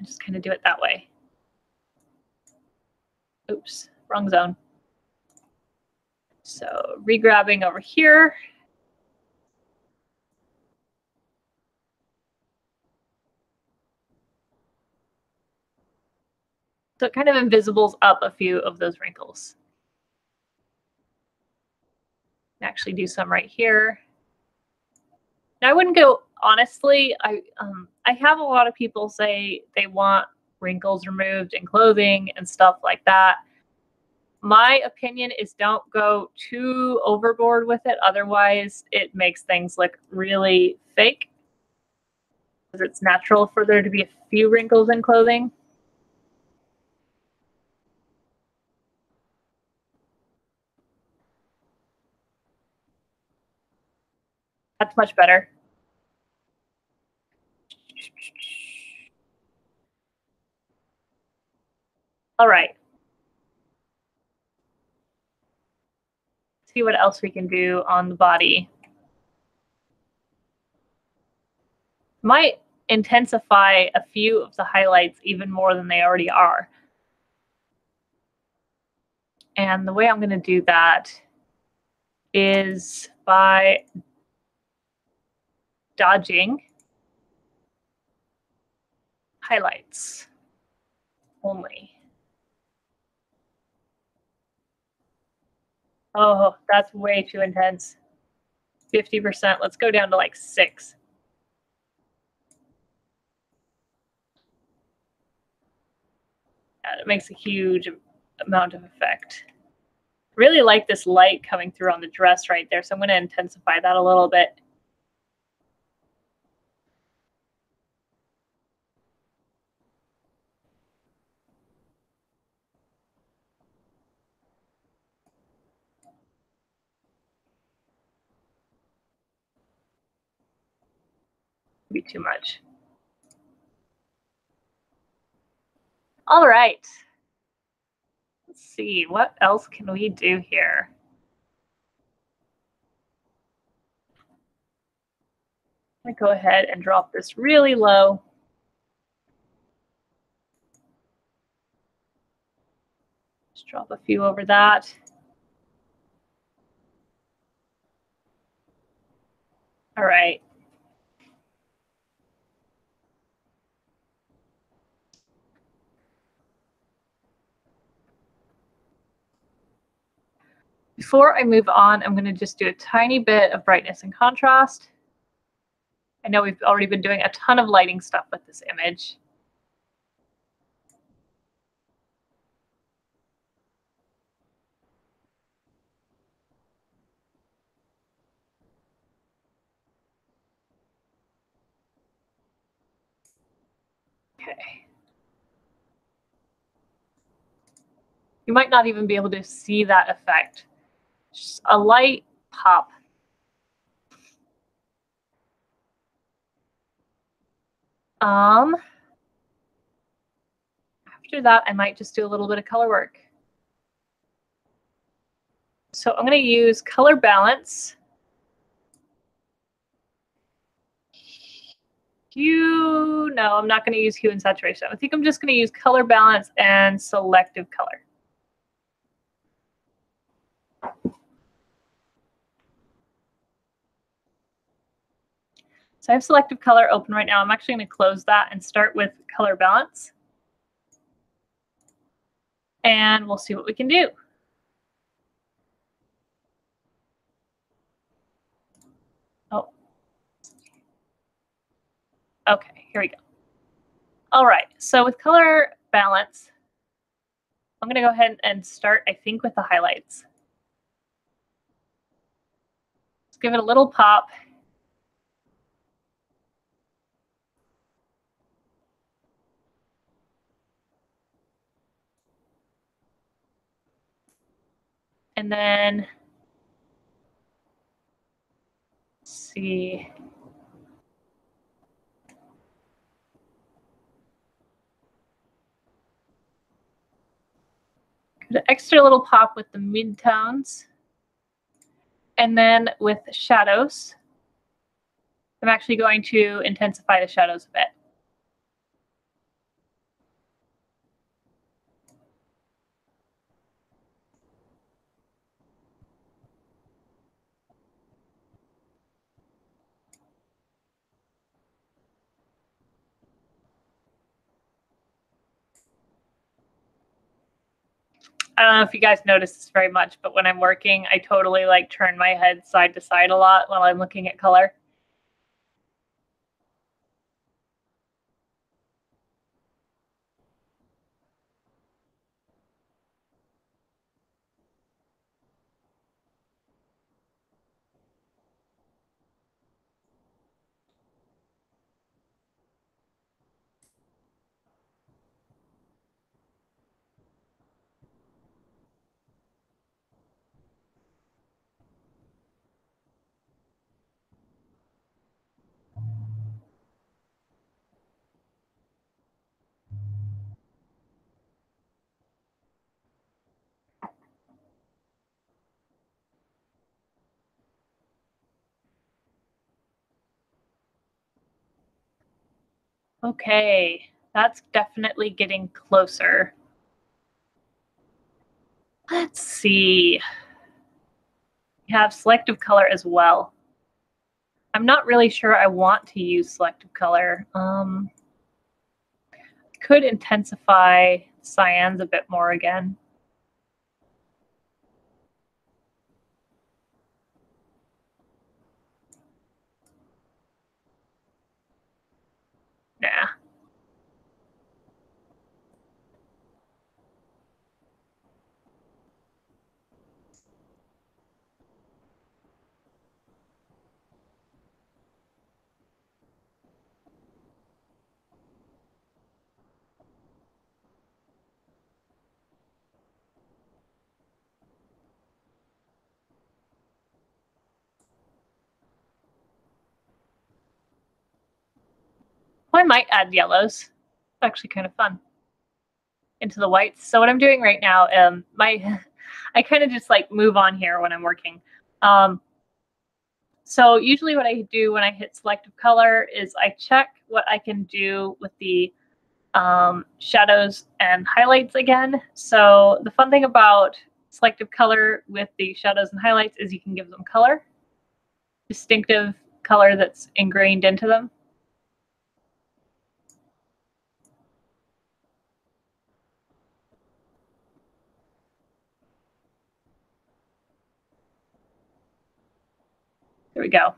A: just kind of do it that way. Oops, wrong zone. So re-grabbing over here. So it kind of invisibles up a few of those wrinkles. Actually do some right here. Now I wouldn't go, honestly, I have a lot of people say they want wrinkles removed in clothing and stuff like that. My opinion is don't go too overboard with it. Otherwise, it makes things look really fake. Because it's natural for there to be a few wrinkles in clothing. That's much better. All right. See what else we can do on the body. Might intensify a few of the highlights even more than they already are. And the way I'm going to do that is by dodging highlights only. Oh, that's way too intense. 50%. Let's go down to like 6. Yeah, it makes a huge amount of effect. Really like this light coming through on the dress right there, so I'm going to intensify that a little bit. Be too much. All right. Let's see, what else can we do here? I'm going to go ahead and drop this really low. Just drop a few over that. All right. Before I move on, I'm going to just do a tiny bit of brightness and contrast. I know we've already been doing a ton of lighting stuff with this image. Okay. You might not even be able to see that effect. Just a light pop. After that, I might just do a little bit of color work. So I'm going to use color balance. Hue, no, I'm not going to use hue and saturation. I think I'm just going to use color balance and selective color. So I have selective color open right now. I'm actually going to close that and start with color balance. And we'll see what we can do. Oh. Okay, here we go. All right, so with color balance, I'm going to go ahead and start, I think, with the highlights. Let's give it a little pop. And then, let's see. Give it an extra little pop with the midtones. And then with shadows, I'm actually going to intensify the shadows a bit. I don't know if you guys notice this very much, but when I'm working, I totally like turn my head side to side a lot while I'm looking at color. Okay, that's definitely getting closer. Let's see. We have selective color as well. I'm not really sure I want to use selective color. Could intensify cyans a bit more again. Nah. I might add yellows. It's actually kind of fun into the whites. So what I'm doing right now, I kind of just like move on here when I'm working. So usually what I do when I hit selective color is I check what I can do with the shadows and highlights again. So the fun thing about selective color with the shadows and highlights is you can give them color, distinctive color that's ingrained into them. There we go.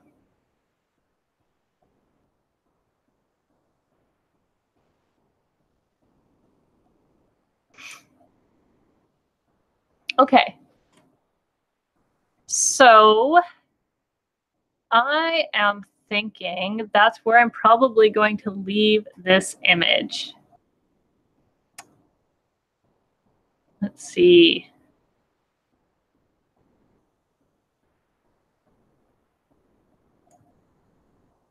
A: Okay. So I am thinking that's where I'm probably going to leave this image. Let's see.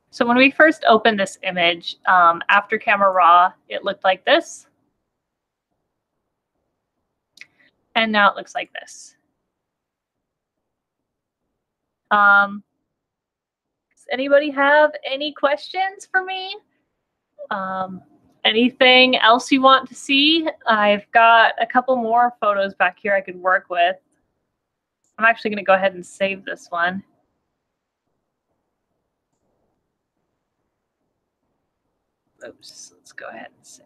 A: So when we first opened this image, after camera raw, it looked like this. And now it looks like this. Does anybody have any questions for me? Anything else you want to see? I've got a couple more photos back here I could work with. I'm actually going to go ahead and save this one. Oops, let's go ahead and say.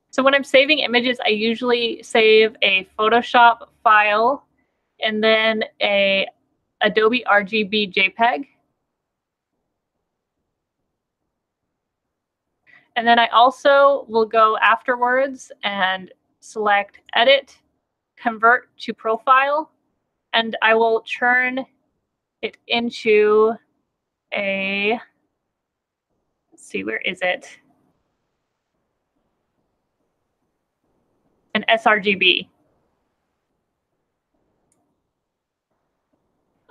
A: So when I'm saving images, I usually save a Photoshop file and then a Adobe RGB JPEG. And then I also will go afterwards and select Edit, Convert to Profile, and I will turn it into a, let's see, where is it? An sRGB.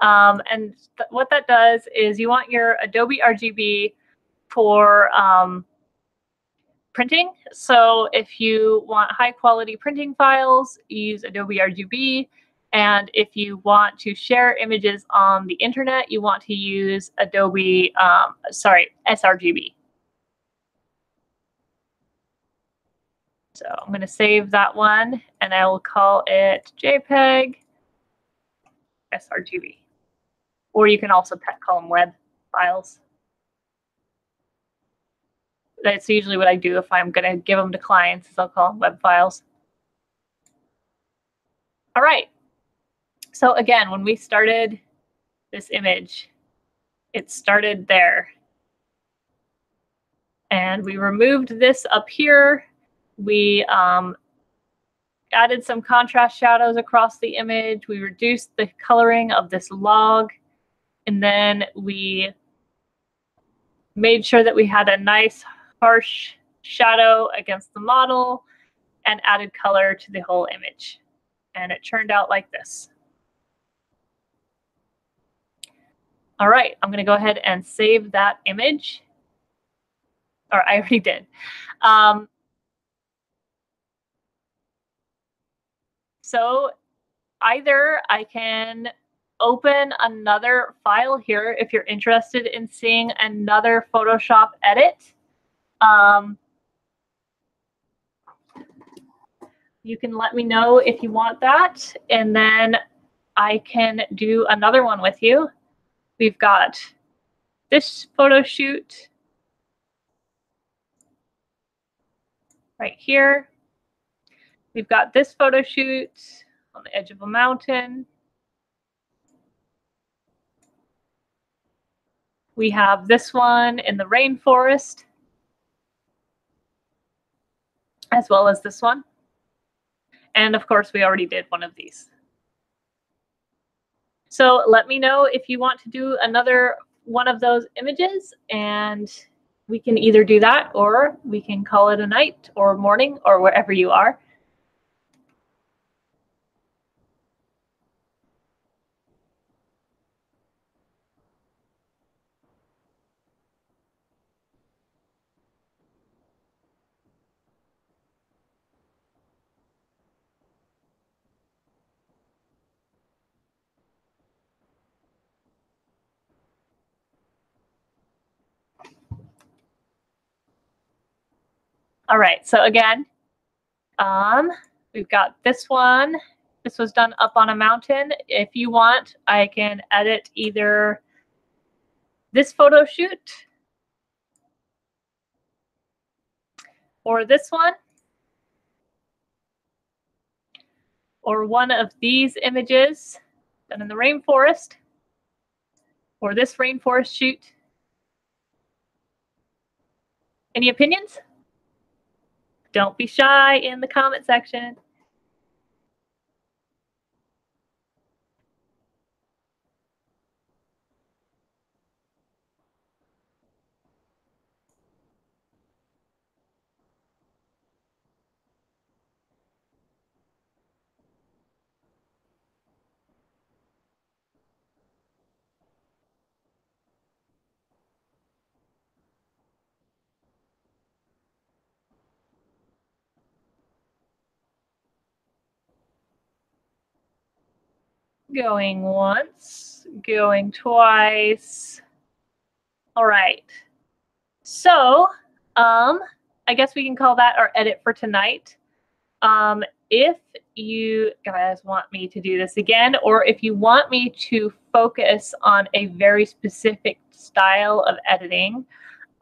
A: And what that does is you want your Adobe RGB for printing. So if you want high quality printing files, use Adobe RGB. And if you want to share images on the internet, you want to use Adobe, sRGB. So I'm going to save that one and I will call it JPEG sRGB. Or you can also call them web files. That's usually what I do if I'm going to give them to clients, is I'll call them web files. All right. So again, when we started this image, it started there. And we removed this up here. We added some contrast shadows across the image. We reduced the coloring of this log. And then we made sure that we had a nice harsh shadow against the model and added color to the whole image. And it turned out like this. All right, I'm going to go ahead and save that image. Or I already did. So either I can open another file here if you're interested in seeing another Photoshop edit. You can let me know if you want that, and then I can do another one with you. We've got this photo shoot right here. We've got this photo shoot on the edge of a mountain. We have this one in the rainforest, as well as this one. And of course, we already did one of these. So let me know if you want to do another one of those images, and we can either do that or we can call it a night or morning or wherever you are. All right, so again, we've got this one. This was done up on a mountain. If you want, I can edit either this photo shoot or this one, or one of these images done in the rainforest, or this rainforest shoot. Any opinions? Don't be shy in the comment section. Going once, going twice. All right. So, I guess we can call that our edit for tonight. If you guys want me to do this again, or if you want me to focus on a very specific style of editing,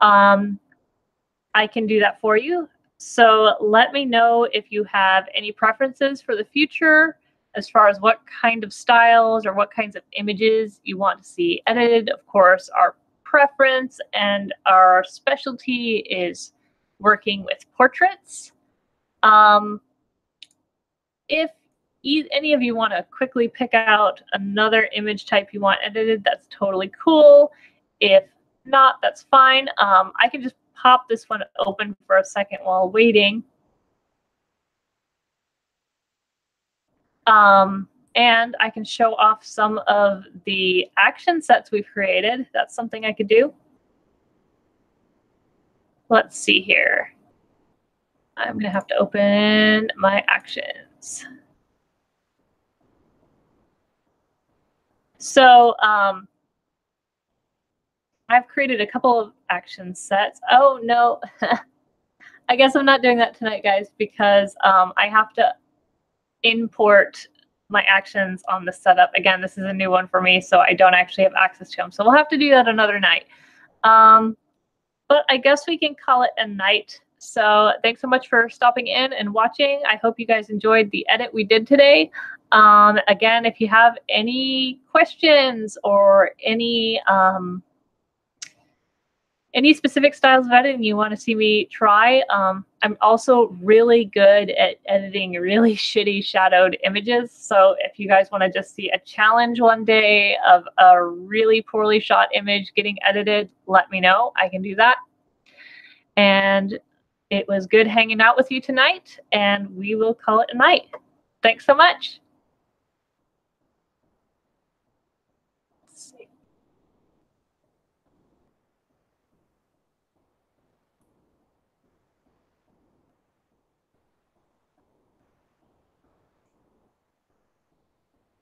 A: I can do that for you. So let me know if you have any preferences for the future as far as what kind of styles or what kinds of images you want to see edited. Of course, our preference and our specialty is working with portraits. If any of you want to quickly pick out another image type you want edited, that's totally cool. If not, that's fine. I can just pop this one open for a second while waiting. And I can show off some of the action sets we've created. That's something I could do. Let's see here. I'm going to have to open my actions. So I've created a couple of action sets. Oh, no. I guess I'm not doing that tonight, guys, because I have to import my actions on the setup. Again, this is a new one for me, so I don't actually have access to them. So we'll have to do that another night. But I guess we can call it a night. So thanks so much for stopping in and watching. I hope you guys enjoyed the edit we did today. Again, if you have any questions or any specific styles of editing you want to see me try, I'm also really good at editing really shitty shadowed images. So if you guys want to just see a challenge one day of a really poorly shot image getting edited, let me know. I can do that. And it was good hanging out with you tonight, and we will call it a night. Thanks so much.